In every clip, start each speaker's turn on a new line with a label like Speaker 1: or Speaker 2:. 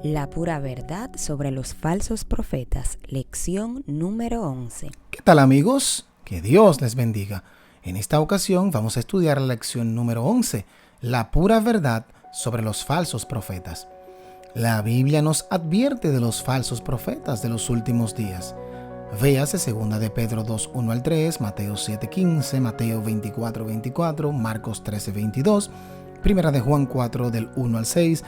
Speaker 1: La pura verdad sobre los falsos profetas, lección número 11.
Speaker 2: ¿Qué tal, amigos? Que Dios les bendiga. En esta ocasión vamos a estudiar la lección número 11, la pura verdad sobre los falsos profetas. La Biblia nos advierte de los falsos profetas de los últimos días. Véase 2 de Pedro 2, 1 al 3, Mateo 7, 15, Mateo 24, 24, Marcos 13, 22, 1 de Juan 4 del 1 al 6,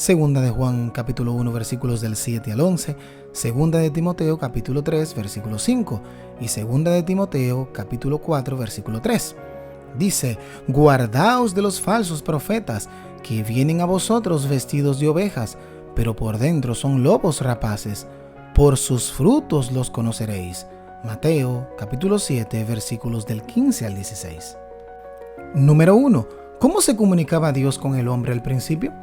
Speaker 2: 2 de Juan capítulo 1 versículos del 7 al 11, 2 de Timoteo capítulo 3 versículo 5 y 2 de Timoteo capítulo 4 versículo 3. Dice: guardaos de los falsos profetas que vienen a vosotros vestidos de ovejas, pero por dentro son lobos rapaces. Por sus frutos los conoceréis. Mateo capítulo 7 versículos del 15 al 16. Número 1. ¿Cómo se comunicaba Dios con el hombre al principio?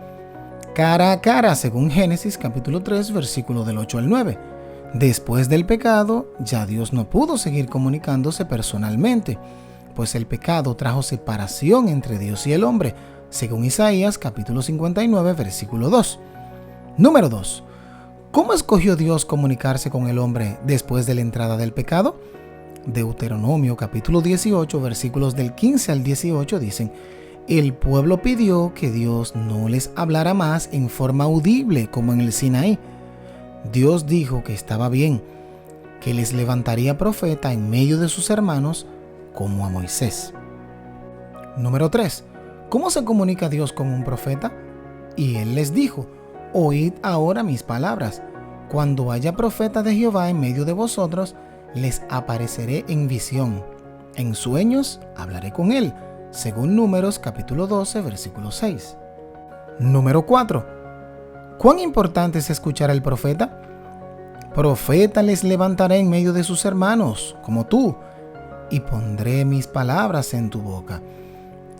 Speaker 2: Cara a cara, según Génesis capítulo 3 versículo del 8 al 9. Después del pecado, ya Dios no pudo seguir comunicándose personalmente, pues el pecado trajo separación entre Dios y el hombre, según Isaías capítulo 59 versículo 2. Número 2. ¿Cómo escogió Dios comunicarse con el hombre después de la entrada del pecado? Deuteronomio capítulo 18 versículos del 15 al 18 dicen: el pueblo pidió que Dios no les hablara más en forma audible como en el Sinaí. Dios dijo que estaba bien, que les levantaría profeta en medio de sus hermanos como a Moisés. Número 3. ¿Cómo se comunica Dios con un profeta? Y él les dijo: oíd ahora mis palabras. Cuando haya profeta de Jehová en medio de vosotros, les apareceré en visión. En sueños hablaré con él, según Números capítulo 12, versículo 6. Número 4. ¿Cuán importante es escuchar al profeta? Profeta les levantaré en medio de sus hermanos, como tú, y pondré mis palabras en tu boca,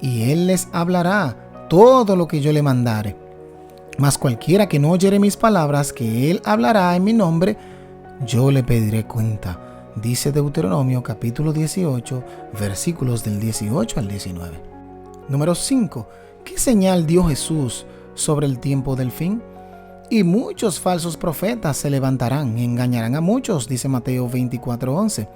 Speaker 2: y él les hablará todo lo que yo le mandare. Mas cualquiera que no oyere mis palabras, que él hablará en mi nombre, yo le pediré cuenta. Dice Deuteronomio capítulo 18, versículos del 18 al 19. Número 5. ¿Qué señal dio Jesús sobre el tiempo del fin? Y muchos falsos profetas se levantarán y engañarán a muchos, dice Mateo 24, 11.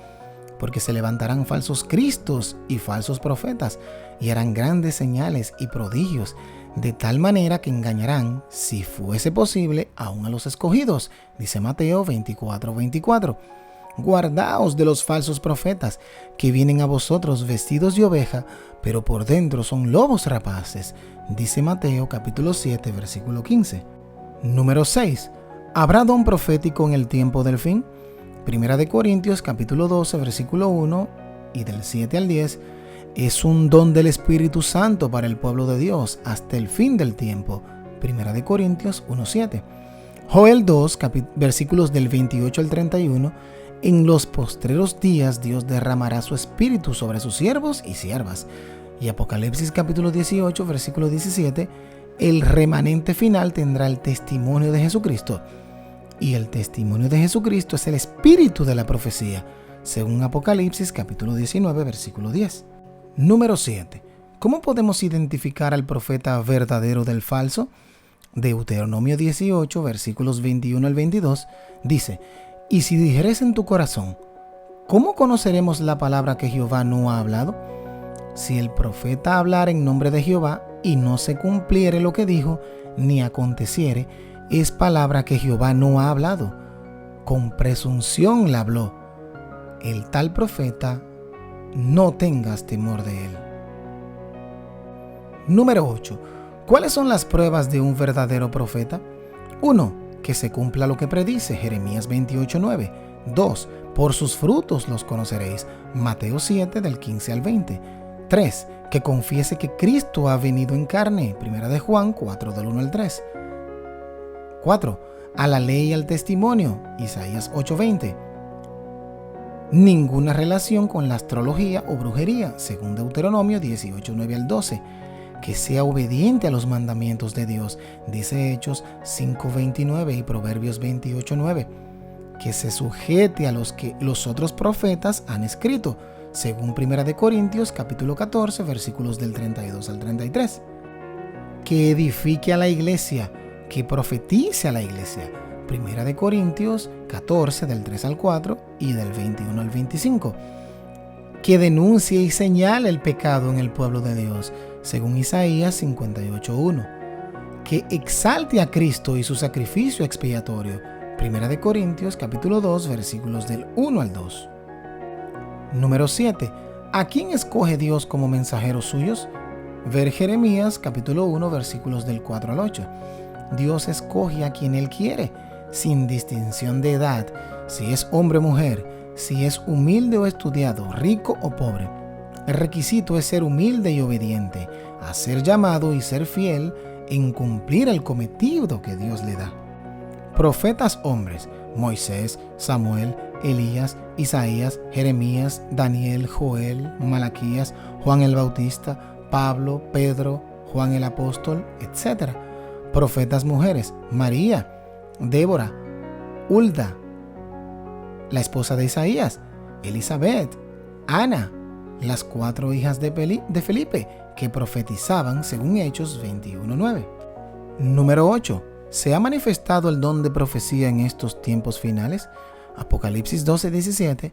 Speaker 2: Porque se levantarán falsos cristos y falsos profetas, y harán grandes señales y prodigios, de tal manera que engañarán, si fuese posible, aún a los escogidos, dice Mateo 24, 24. Guardaos de los falsos profetas, que vienen a vosotros vestidos de oveja, pero por dentro son lobos rapaces, dice Mateo capítulo 7, versículo 15. Número 6. ¿Habrá don profético en el tiempo del fin? Primera de Corintios capítulo 12, versículo 1 y del 7 al 10. Es un don del Espíritu Santo para el pueblo de Dios hasta el fin del tiempo. Primera de Corintios 1, 7. Joel 2, versículos del 28 al 31. En los postreros días Dios derramará su espíritu sobre sus siervos y siervas. Y Apocalipsis capítulo 18, versículo 17. El remanente final tendrá el testimonio de Jesucristo. Y el testimonio de Jesucristo es el espíritu de la profecía, según Apocalipsis capítulo 19, versículo 10. Número 7. ¿Cómo podemos identificar al profeta verdadero del falso? Deuteronomio 18, versículos 21 al 22, dice: y si dijeres en tu corazón, ¿cómo conoceremos la palabra que Jehová no ha hablado? Si el profeta hablara en nombre de Jehová y no se cumpliere lo que dijo, ni aconteciere, es palabra que Jehová no ha hablado. Con presunción la habló. El tal profeta, no tengas temor de él. Número 8. ¿Cuáles son las pruebas de un verdadero profeta? 1. Que se cumpla lo que predice, Jeremías 28, 9. 2. Por sus frutos los conoceréis, Mateo 7, del 15 al 20. 3. Que confiese que Cristo ha venido en carne, Primera de Juan 4, del 1 al 3. 4. A la ley y al testimonio, Isaías 8, 20. Ninguna relación con la astrología o brujería, según Deuteronomio 18, 9 al 12. Que sea obediente a los mandamientos de Dios, dice Hechos 5:29 y Proverbios 28:9. Que se sujete a los que los otros profetas han escrito, según 1 Corintios capítulo 14, versículos del 32 al 33. Que edifique a la iglesia, que profetice a la iglesia. Primera de Corintios 14, del 3 al 4 y del 21 al 25. Que denuncie y señale el pecado en el pueblo de Dios, según Isaías 58:1. Que exalte a Cristo y su sacrificio expiatorio. Primera de Corintios capítulo 2, versículos del 1 al 2. Número 7. ¿A quién escoge Dios como mensajeros suyos? Ver Jeremías capítulo 1, versículos del 4 al 8. Dios escoge a quien Él quiere, sin distinción de edad, si es hombre o mujer, si es humilde o estudiado, rico o pobre. El requisito es ser humilde y obediente, a ser llamado y ser fiel en cumplir el cometido que Dios le da. Profetas hombres: Moisés, Samuel, Elías, Isaías, Jeremías, Daniel, Joel, Malaquías, Juan el Bautista, Pablo, Pedro, Juan el Apóstol, etc. Profetas mujeres: María, Débora, Hulda, la esposa de Isaías, Elizabeth, Ana, las 4 hijas de Felipe, que profetizaban según Hechos 21:9. Número 8. ¿Se ha manifestado el don de profecía en estos tiempos finales? Apocalipsis 12:17.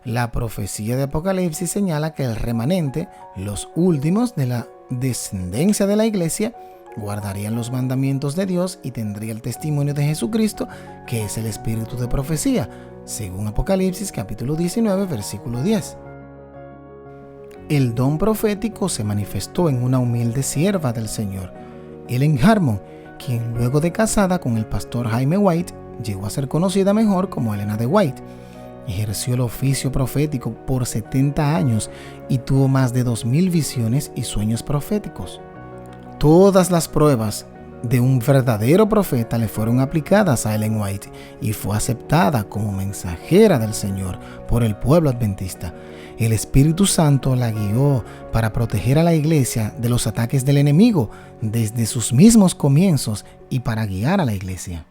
Speaker 2: La profecía de Apocalipsis señala que el remanente, los últimos de la descendencia de la iglesia, guardarían los mandamientos de Dios y tendría el testimonio de Jesucristo, que es el espíritu de profecía, según Apocalipsis capítulo 19, versículo 10. El don profético se manifestó en una humilde sierva del Señor, Ellen Harmon, quien luego de casada con el pastor Jaime White, llegó a ser conocida mejor como Elena de White. Ejerció el oficio profético por 70 años y tuvo más de 2000 visiones y sueños proféticos. Todas las pruebas de un verdadero profeta le fueron aplicadas a Ellen White y fue aceptada como mensajera del Señor por el pueblo adventista. El Espíritu Santo la guió para proteger a la iglesia de los ataques del enemigo desde sus mismos comienzos y para guiar a la iglesia.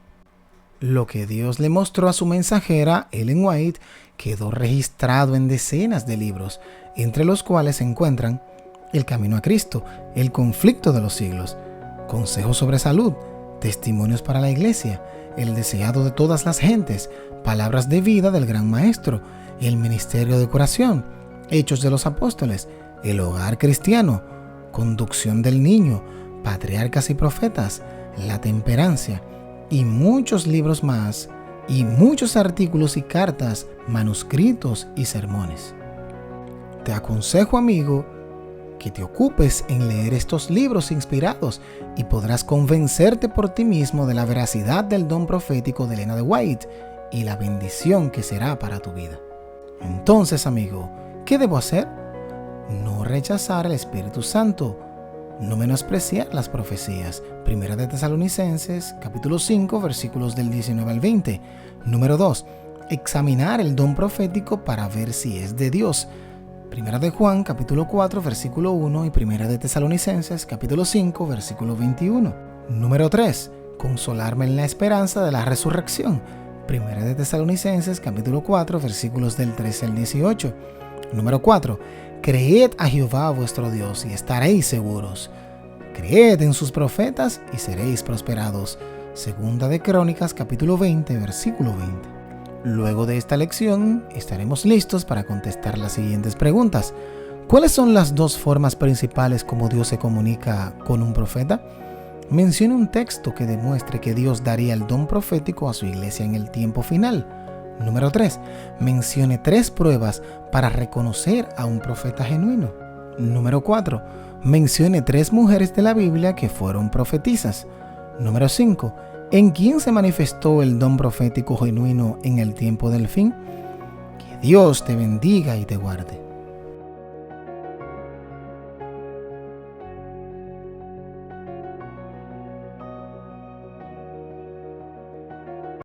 Speaker 2: Lo que Dios le mostró a su mensajera, Ellen White, quedó registrado en decenas de libros, entre los cuales se encuentran El Camino a Cristo, El Conflicto de los Siglos, Consejos sobre Salud, Testimonios para la Iglesia, El Deseado de todas las gentes, Palabras de Vida del Gran Maestro, El Ministerio de Curación, Hechos de los Apóstoles, El Hogar Cristiano, Conducción del Niño, Patriarcas y Profetas, La Temperancia, y muchos libros más, y muchos artículos y cartas, manuscritos y sermones. Te aconsejo, amigo, que te ocupes en leer estos libros inspirados y podrás convencerte por ti mismo de la veracidad del don profético de Elena de White y la bendición que será para tu vida. Entonces, amigo, ¿qué debo hacer? No rechazar el Espíritu Santo. No menospreciar las profecías. Primera de Tesalonicenses, capítulo 5, versículos del 19 al 20. Número 2. Examinar el don profético para ver si es de Dios. Primera de Juan, capítulo 4, versículo 1 y Primera de Tesalonicenses, capítulo 5, versículo 21. Número 3. Consolarme en la esperanza de la resurrección. Primera de Tesalonicenses, capítulo 4, versículos del 13 al 18. Número 4. Creed a Jehová vuestro Dios y estaréis seguros. Creed en sus profetas y seréis prosperados. Segunda de Crónicas, capítulo 20, versículo 20. Luego de esta lección, estaremos listos para contestar las siguientes preguntas. ¿Cuáles son las 2 formas principales como Dios se comunica con un profeta? Mencione un texto que demuestre que Dios daría el don profético a su iglesia en el tiempo final. Número 3. Mencione 3 pruebas para reconocer a un profeta genuino. Número 4. Mencione 3 mujeres de la Biblia que fueron profetisas. Número 5. ¿En quién se manifestó el don profético genuino en el tiempo del fin? Que Dios te bendiga y te guarde.